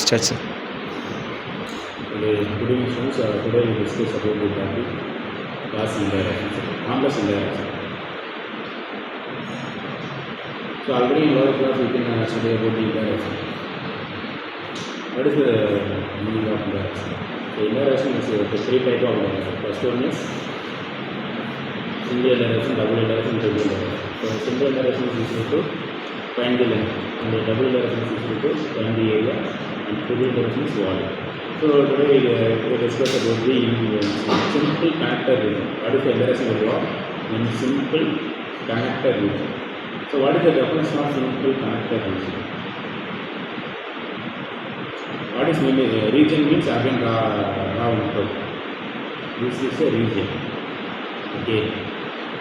Start, sir. Good evening, students. Today we discuss about the topic class indirections, complex indirections. So already in lower class we can study about the indirection. What is the meaning of indirection? So indirection is the three types of indirection. First one is single indirection, double indirection, triple indirection. So single indirection is equal to find the length, and the double indirection is equal to find the area, and triple indirection is volume. So today we discuss about the simple connector region. What is the indirection involved in simple connector region? So what is the definition of simple connector region? What is region means? Again, this is a region. Okay.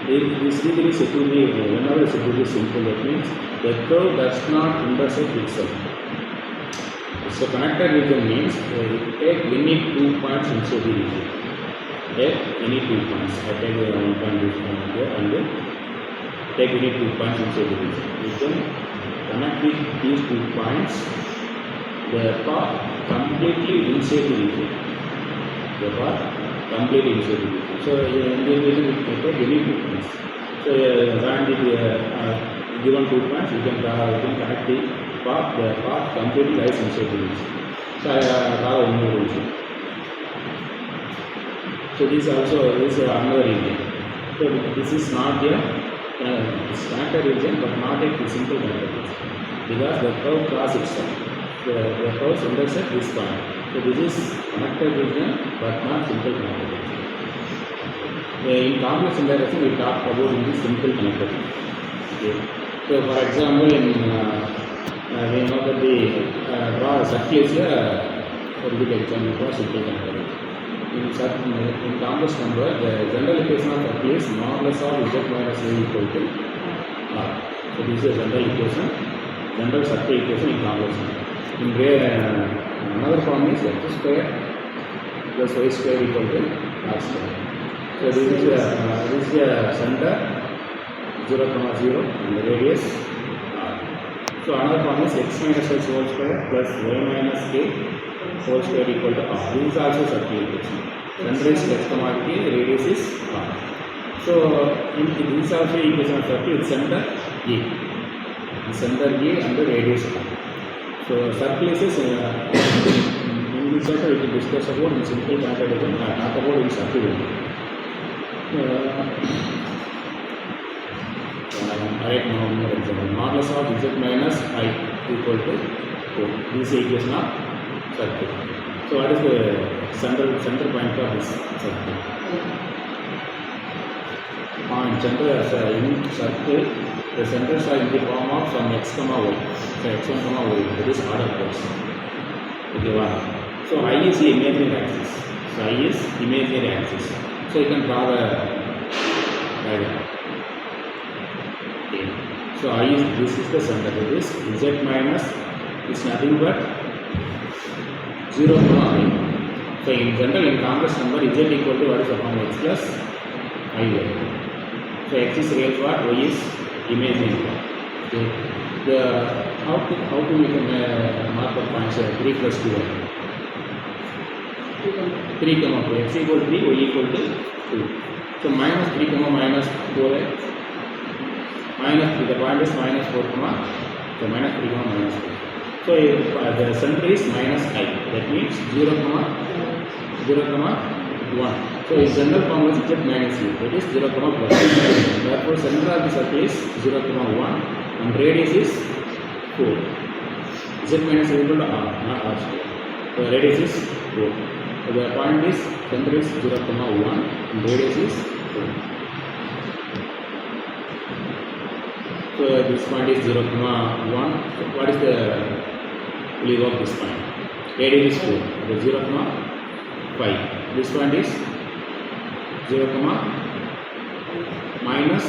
This region is said to be, whenever it is said to be simple, that means the curve does not intersect itself. So connector region means take any 2 points inside the region. Take any 2 points. I take 1 point this point here and then take any 2 points inside the region. You can connect with these 2 points. They are completely inside the region. They are completely inside the region. So in this region we can take any 2 points. So when the given 2 points, you can connect the path completely lies inside the region. So I draw a new region. So this also is another region. So this is not a connector region, but not a simple connector region, because the curve crosses itself. The curves intersect this point. So this is connector region, but not simple connector region. In complex indirection, we talk about in the simple connector region. Okay. So for example, in we know that the draw a circle is a good example for simple connector region. In complex number, the general equation of circle is modulus of z minus a equal to r. So this is a general equation, general circle equation in complex number. In another form is x square plus y square equal to r square. So this is a center 0, 0 and the radius r. So another form is x minus h whole square plus y minus k whole square equal to r. This is also circle equation. Center is h comma k, radius is r. So in this also equation of circle is center a. The center a and the radius r. So circle is in this chapter we can discuss about in simple connector region, not about in circle region. Right now, for example, modulus of z minus I equal to 4. This is the equation of circle. So what is the center point for this circle? On center in circle, the centers are in the form of some x comma y. So x1 comma y, that is order course. Okay, one. So I is the imaginary axis. So I is imaginary axis. So you can draw the diagram. Okay. So I is, this is the center. This z minus is nothing but 0 comma I. So in general, in complex number, z equal to what is the form x plus iy. So x is real part, y is imaginary part. Okay. How to make a mark of points 3 plus 2y. 3 comma 2, x equal to 3, y equal to 2. So minus 3 comma minus 4x, minus 3, the point is minus 4 comma, so minus 3 comma minus 4. So the center is minus I, that means 0 comma 1. So in general form is z minus u, that is 0 comma plus 1. Therefore center of the circle is 0 comma 1 and radius is 4. Z minus u equal to r, not r square. So radius is 4. So the point is center is 0 comma 1 and radius is 4. So this point is 0 comma 1. So what is the value of this point? Radius is 4. That is 0 comma 5. This point is 0 comma minus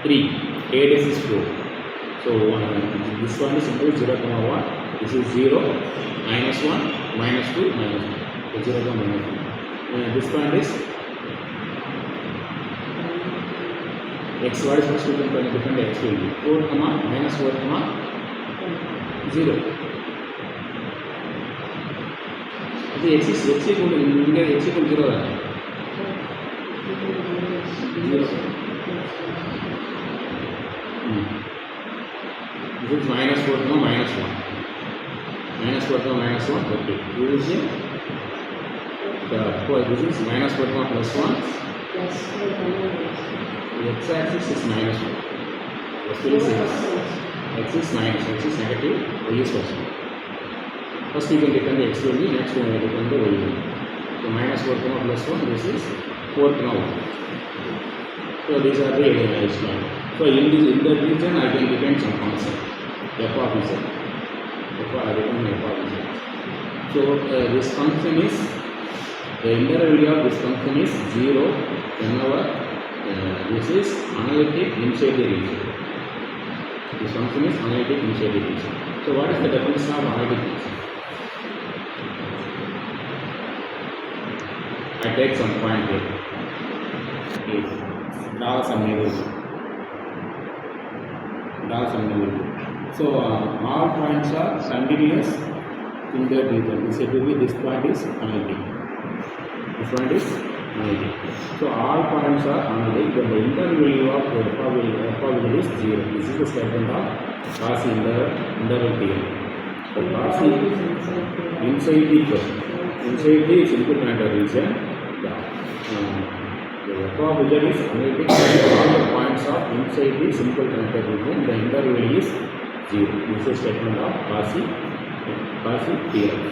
3. Radius is 4. So this one is simple 0 comma 1. This is 0, minus 1, minus 2, minus 1. So 0 comma minus 1. This point is x. What is first we can find a different x value? 4 comma minus 4 comma 0. x is x equal to இங்கே x equal to 0 தானே 0 this is minus 4 to minus 1 minus 4 to minus 1 okay this is this is minus 4 to plus 1 x axis is minus 1 x is minus x is negative y is positive. First you can define the x value, next you can define the y value. So minus 4 comma plus 1, this is 4 comma 1. So these are the edge line. So in that region I can define some function f of z. I define f of z. So this function is, the integral value of this function is 0 whenever this is analytic inside the region. This function is analytic inside the region. So what is the definition of analytic region? I take some point here. Okay. Draw some neighborhood. So all points are continuous in that region. This said to be this point is analytic. This point is analytic. So all points are analytic. Then the integral value of f of z is 0. This is the statement of Cauchy integral theorem. So Cauchy inside the simple planetary region. The f of z is analytic and all the points are inside the simple planetary region. The integral value is 0. This is statement of Cauchy theorem.